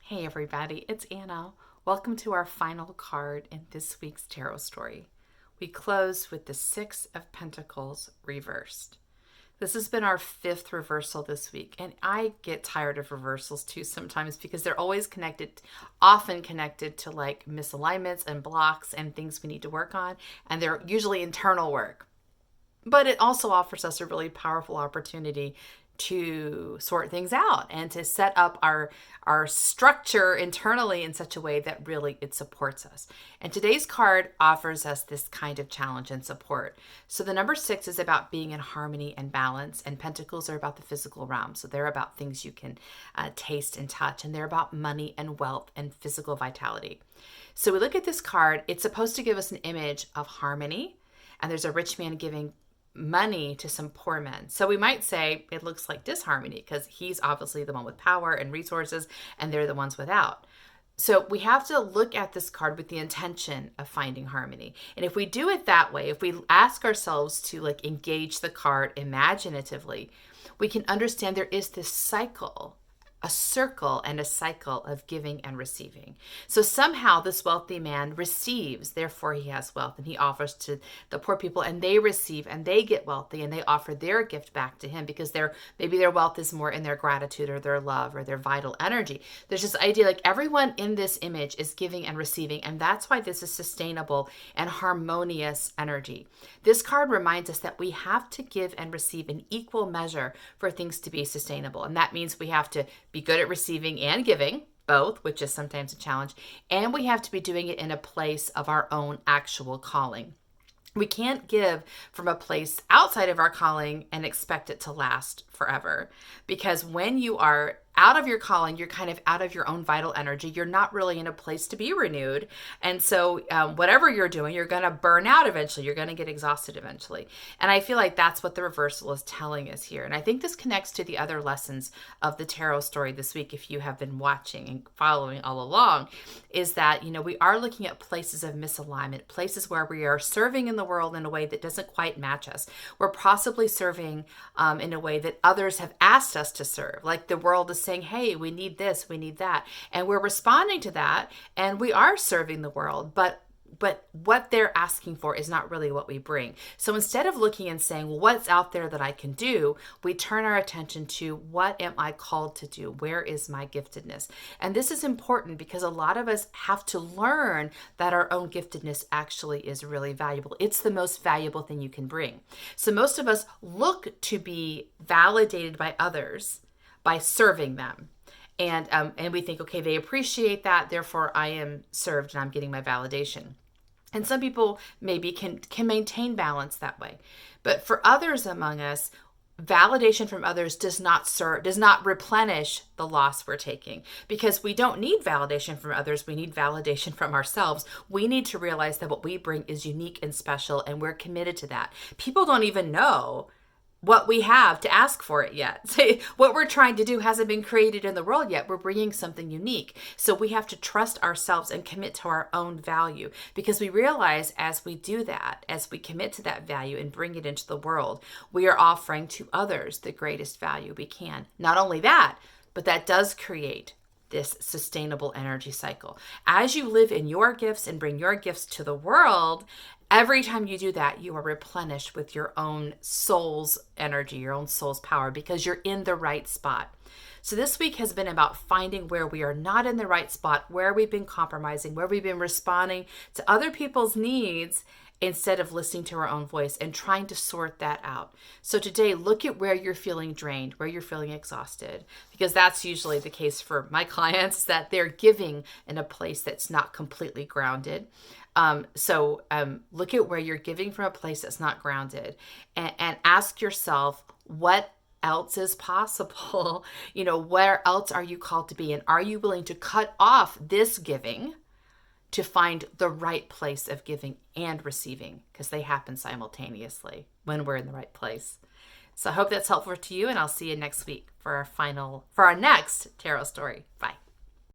Hey everybody, it's Anna. Welcome to our final card in this week's tarot story. We close with the Six of Pentacles reversed. This has been our fifth reversal this week, and I get tired of reversals too sometimes because they're always connected, often connected to like misalignments and blocks and things we need to work on, and they're usually internal work. But it also offers us a really powerful opportunity to sort things out and to set up our structure internally in such a way that really it supports us. And today's card offers us this kind of challenge and support. So the number 6 is about being in harmony and balance, and pentacles are about the physical realm. So they're about things you can taste and touch, and they're about money and wealth and physical vitality. So we look at this card, it's supposed to give us an image of harmony, and there's a rich man giving money to some poor men. So we might say it looks like disharmony because he's obviously the one with power and resources and they're the ones without. So we have to look at this card with the intention of finding harmony. And if we do it that way, if we ask ourselves to like engage the card imaginatively, we can understand there is this cycle, a circle and a cycle of giving and receiving. So somehow this wealthy man receives, therefore he has wealth, and he offers to the poor people and they receive and they get wealthy and they offer their gift back to him because maybe their wealth is more in their gratitude or their love or their vital energy. There's this idea like everyone in this image is giving and receiving, and that's why this is sustainable and harmonious energy. This card reminds us that we have to give and receive in equal measure for things to be sustainable, and that means we have to be good at receiving and giving, both, which is sometimes a challenge, and we have to be doing it in a place of our own actual calling. We can't give from a place outside of our calling and expect it to last forever, because when you are out of your calling, you're kind of out of your own vital energy. You're not really in a place to be renewed. And so whatever you're doing, you're going to burn out eventually. You're going to get exhausted eventually. And I feel like that's what the reversal is telling us here. And I think this connects to the other lessons of the tarot story this week, if you have been watching and following all along, is that, we are looking at places of misalignment, places where we are serving in the world in a way that doesn't quite match us. We're possibly serving in a way that others have asked us to serve, like the world is saying, hey, we need this, we need that. And we're responding to that, and we are serving the world, but what they're asking for is not really what we bring. So instead of looking and saying, well, what's out there that I can do, we turn our attention to what am I called to do? Where is my giftedness? And this is important because a lot of us have to learn that our own giftedness actually is really valuable. It's the most valuable thing you can bring. So most of us look to be validated by others by serving them. And we think, okay, they appreciate that, therefore I am served and I'm getting my validation. And some people maybe can maintain balance that way. But for others among us, validation from others does not replenish the loss we're taking, because we don't need validation from others. We need validation from ourselves. We need to realize that what we bring is unique and special, and we're committed to that. People don't even know what we have to ask for it yet. So what we're trying to do hasn't been created in the world yet. We're bringing something unique. So we have to trust ourselves and commit to our own value, because we realize as we do that, as we commit to that value and bring it into the world, we are offering to others the greatest value we can. Not only that, but that does create this sustainable energy cycle. As you live in your gifts and bring your gifts to the world, every time you do that, you are replenished with your own soul's energy, your own soul's power, because you're in the right spot. So this week has been about finding where we are not in the right spot, where we've been compromising, where we've been responding to other people's needs instead of listening to our own voice and trying to sort that out. So today, look at where you're feeling drained, where you're feeling exhausted, because that's usually the case for my clients, that they're giving in a place that's not completely grounded. So look at where you're giving from a place that's not grounded, and ask yourself, what else is possible? Where else are you called to be? And are you willing to cut off this giving to find the right place of giving and receiving? Because they happen simultaneously when we're in the right place. So I hope that's helpful to you, and I'll see you next week for our next tarot story. Bye.